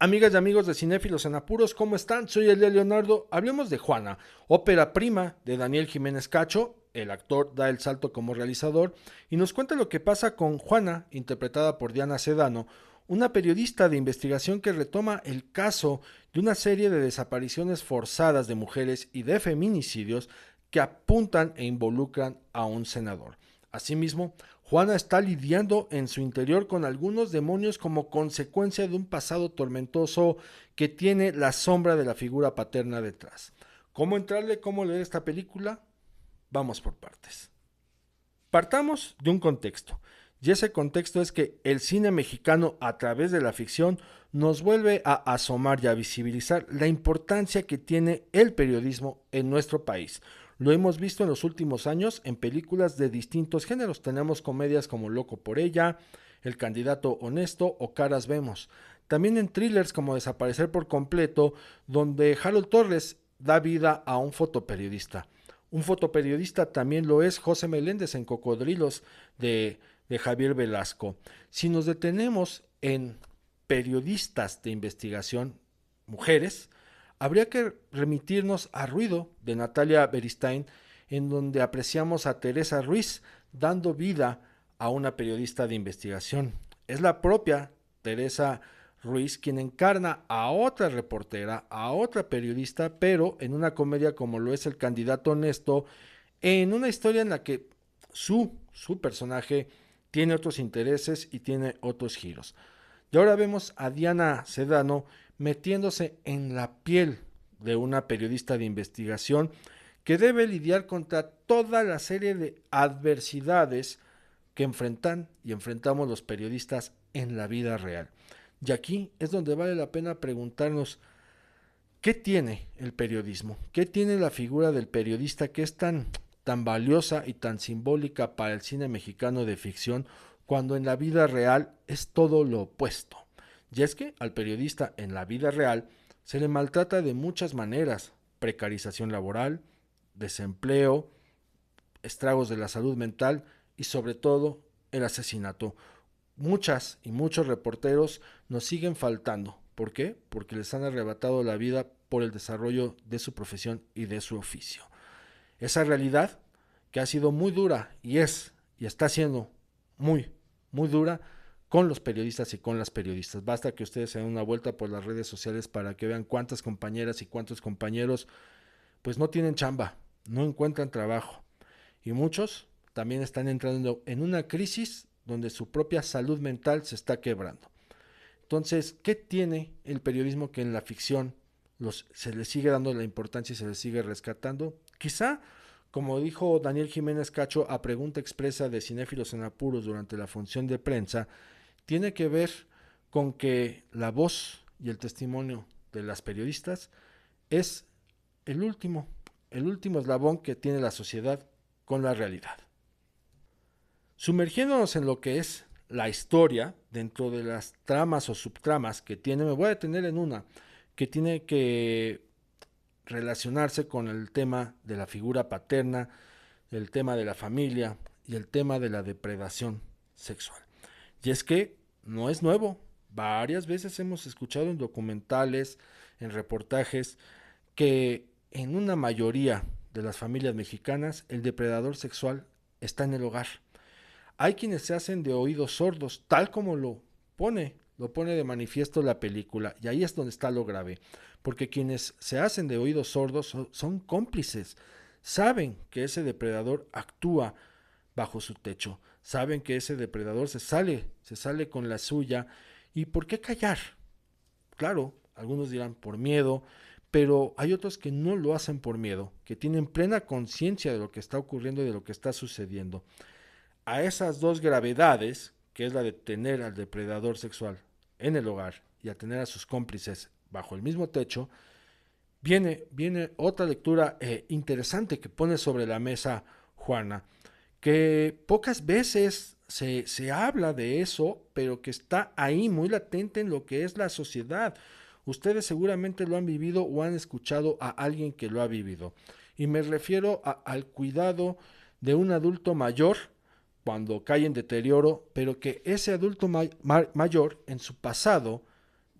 Amigas y amigos de Cinéfilos en Apuros, ¿cómo están? Soy Elia Leonardo. Hablemos de Juana, ópera prima de Daniel Jiménez Cacho. El actor da el salto como realizador y nos cuenta lo que pasa con Juana, interpretada por Diana Sedano, una periodista de investigación que retoma el caso de una serie de desapariciones forzadas de mujeres y de feminicidios que apuntan e involucran a un senador. Asimismo, Juana está lidiando en su interior con algunos demonios como consecuencia de un pasado tormentoso que tiene la sombra de la figura paterna detrás. ¿Cómo entrarle? ¿Cómo leer esta película? Vamos por partes. Partamos de un contexto, y ese contexto es que el cine mexicano a través de la ficción nos vuelve a asomar y a visibilizar la importancia que tiene el periodismo en nuestro país. Lo hemos visto en los últimos años en películas de distintos géneros. Tenemos comedias como Loco por ella, El candidato honesto o Caras vemos. También en thrillers como Desaparecer por completo, donde Harold Torres da vida a un fotoperiodista. Un fotoperiodista también lo es José Meléndez en Cocodrilos de Javier Velasco. Si nos detenemos en periodistas de investigación, mujeres, habría que remitirnos a Ruido de Natalia Beristain, en donde apreciamos a Teresa Ruiz dando vida a una periodista de investigación. Es la propia Teresa Ruiz quien encarna a otra reportera, a otra periodista, pero en una comedia como lo es El candidato honesto, en una historia en la que su personaje tiene otros intereses y tiene otros giros. Y ahora vemos a Diana Sedano metiéndose en la piel de una periodista de investigación que debe lidiar contra toda la serie de adversidades que enfrentan y enfrentamos los periodistas en la vida real. Y aquí es donde vale la pena preguntarnos qué tiene el periodismo, qué tiene la figura del periodista que es tan valiosa y tan simbólica para el cine mexicano de ficción, cuando en la vida real es todo lo opuesto. Y es que al periodista en la vida real se le maltrata de muchas maneras: precarización laboral, desempleo, estragos de la salud mental y sobre todo el asesinato. Muchas y muchos reporteros nos siguen faltando. ¿Por qué? Porque les han arrebatado la vida por el desarrollo de su profesión y de su oficio. Esa realidad que ha sido muy dura y está siendo muy dura con los periodistas y con las periodistas. Basta que ustedes se den una vuelta por las redes sociales para que vean cuántas compañeras y cuántos compañeros pues no tienen chamba, no encuentran trabajo. Y muchos también están entrando en una crisis donde su propia salud mental se está quebrando. Entonces, ¿qué tiene el periodismo que en la ficción se le sigue dando la importancia y se le sigue rescatando? Quizá, como dijo Daniel Jiménez Cacho a pregunta expresa de Cinéfilos en Apuros durante la función de prensa, tiene que ver con que la voz y el testimonio de las periodistas es el último, el último eslabón que tiene la sociedad con la realidad. Sumergiéndonos en lo que es la historia, dentro de las tramas o subtramas que tiene, me voy a detener en una que tiene que relacionarse con el tema de la figura paterna, el tema de la familia y el tema de la depredación sexual. Y es que no es nuevo. Varias veces hemos escuchado en documentales, en reportajes, que en una mayoría de las familias mexicanas el depredador sexual está en el hogar. Hay quienes se hacen de oídos sordos, tal como lo pone de manifiesto la película, y ahí es donde está lo grave, porque quienes se hacen de oídos sordos son cómplices, saben que ese depredador actúa bajo su techo, saben que ese depredador se sale con la suya, y ¿por qué callar? Claro, algunos dirán por miedo, pero hay otros que no lo hacen por miedo, que tienen plena conciencia de lo que está ocurriendo y de lo que está sucediendo. A esas dos gravedades, que es la de tener al depredador sexual en el hogar y a tener a sus cómplices bajo el mismo techo, viene otra lectura interesante que pone sobre la mesa Juana, que pocas veces se habla de eso, pero que está ahí muy latente en lo que es la sociedad. Ustedes seguramente lo han vivido o han escuchado a alguien que lo ha vivido. Y me refiero al cuidado de un adulto mayor cuando cae en deterioro, pero que ese adulto mayor en su pasado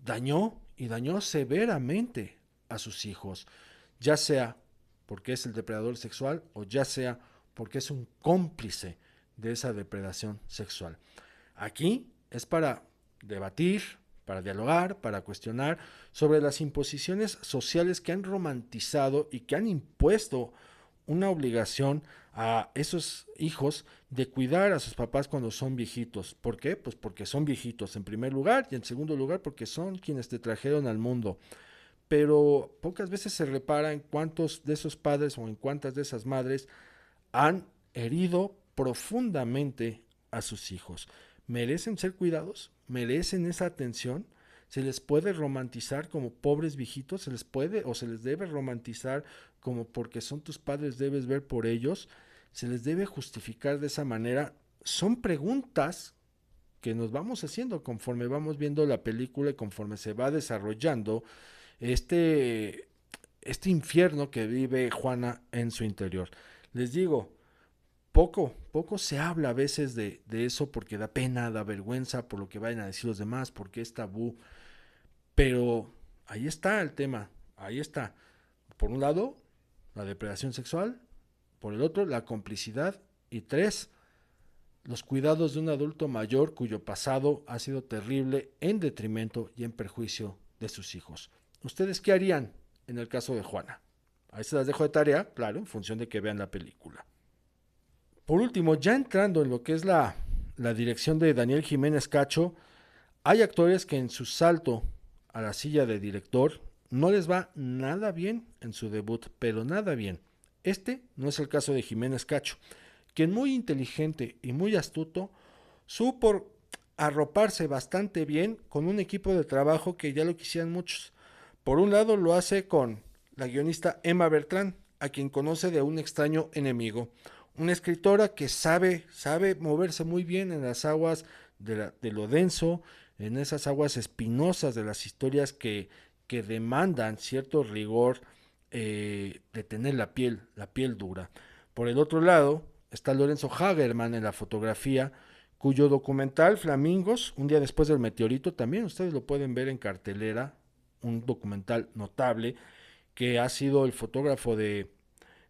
dañó y dañó severamente a sus hijos, ya sea porque es el depredador sexual o ya sea porque es un cómplice de esa depredación sexual. Aquí es para debatir, para dialogar, para cuestionar sobre las imposiciones sociales que han romantizado y que han impuesto una obligación a esos hijos de cuidar a sus papás cuando son viejitos. ¿Por qué? Pues porque son viejitos en primer lugar y en segundo lugar porque son quienes te trajeron al mundo. Pero pocas veces se repara en cuántos de esos padres o en cuántas de esas madres han herido profundamente a sus hijos. ¿Merecen ser cuidados? ¿Merecen esa atención? ¿Se les puede romantizar como pobres viejitos? ¿Se les puede o se les debe romantizar como porque son tus padres debes ver por ellos? ¿Se les debe justificar de esa manera? Son preguntas que nos vamos haciendo conforme vamos viendo la película y conforme se va desarrollando este, este infierno que vive Juana en su interior. Les digo, poco se habla a veces de eso porque da pena, da vergüenza por lo que vayan a decir los demás, porque es tabú, pero ahí está el tema, ahí está. Por un lado, la depredación sexual, por el otro, la complicidad y tres, los cuidados de un adulto mayor cuyo pasado ha sido terrible en detrimento y en perjuicio de sus hijos. ¿Ustedes qué harían en el caso de Juana? Ahí se las dejo de tarea, claro, en función de que vean la película. Por último, ya entrando en lo que es la dirección de Daniel Jiménez Cacho, hay actores que en su salto a la silla de director no les va nada bien en su debut, pero nada bien. Este no es el caso de Jiménez Cacho, quien muy inteligente y muy astuto supo arroparse bastante bien con un equipo de trabajo que ya lo quisieran muchos. Por un lado lo hace con la guionista Emma Bertrand, a quien conoce de un extraño enemigo, una escritora que sabe moverse muy bien en las aguas de lo denso, en esas aguas espinosas de las historias que demandan cierto rigor de tener la piel dura. Por el otro lado, está Lorenzo Hagerman en la fotografía, cuyo documental Flamingos, un día después del meteorito, también ustedes lo pueden ver en cartelera, un documental notable, que ha sido el fotógrafo de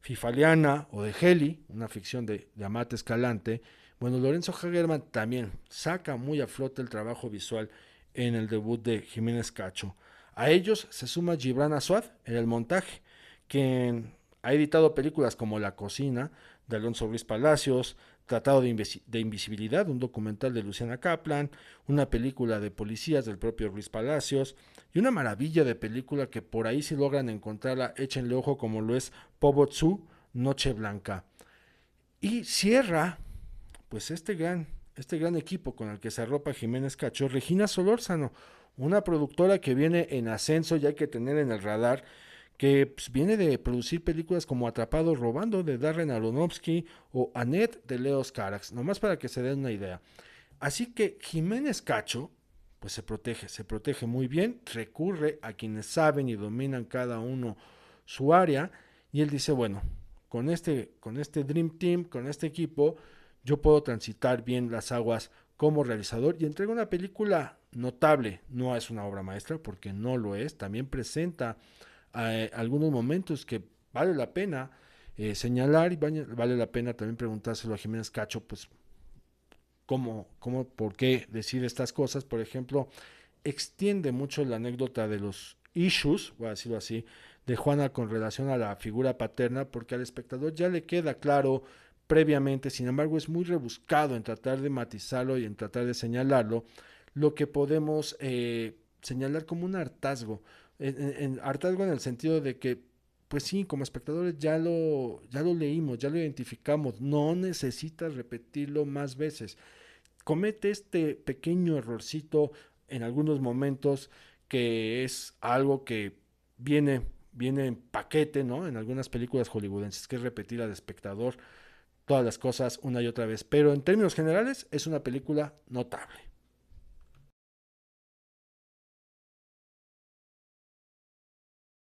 Fifaliana o de Heli, una ficción de Amate Escalante. Bueno, Lorenzo Hagerman también saca muy a flote el trabajo visual en el debut de Jiménez Cacho. A ellos se suma Gibran Asuad en el montaje, quien ha editado películas como La Cocina, de Alonso Ruiz Palacios, Tratado de Invisibilidad, un documental de Luciana Kaplan, una película de policías del propio Ruiz Palacios, y una maravilla de película que por ahí si logran encontrarla, échenle ojo como lo es Pobotsu, Noche Blanca. Y cierra, pues este gran equipo con el que se arropa Jiménez Cacho, Regina Solórzano, una productora que viene en ascenso y hay que tener en el radar, que pues, viene de producir películas como Atrapados Robando de Darren Aronofsky o Annette de Leos Carax, nomás para que se den una idea. Así que Jiménez Cacho pues se protege muy bien, recurre a quienes saben y dominan cada uno su área y él dice, bueno, con este Dream Team, con este equipo, yo puedo transitar bien las aguas como realizador y entrega una película notable. No es una obra maestra porque no lo es, también presenta algunos momentos que vale la pena señalar y vale la pena también preguntárselo a Jiménez Cacho, pues por qué decide estas cosas. Por ejemplo, extiende mucho la anécdota de los issues, voy a decirlo así, de Juana con relación a la figura paterna, porque al espectador ya le queda claro previamente, sin embargo es muy rebuscado en tratar de matizarlo y en tratar de señalarlo, lo que podemos señalar como un hartazgo, hartazgo en el sentido de que pues sí, como espectadores ya lo leímos, ya lo identificamos, no necesitas repetirlo más veces. Comete este pequeño errorcito en algunos momentos que es algo que viene en paquete, ¿no? En algunas películas hollywoodenses, que es repetir al espectador todas las cosas una y otra vez. Pero en términos generales es una película notable.